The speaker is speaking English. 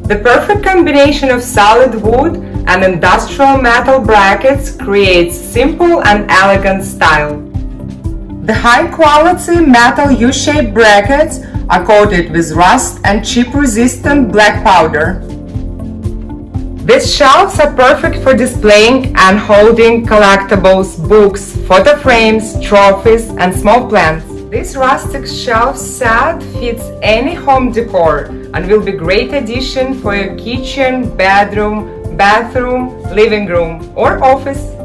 The perfect combination of solid wood and industrial metal brackets creates simple and elegant style. The high-quality metal U-shaped brackets are coated with rust and chip-resistant black powder. These shelves are perfect for displaying and holding collectibles, books, photo frames, trophies, and small plants. This rustic shelf set fits any home decor and will be a great addition for your kitchen, bedroom, bathroom, living room, or office.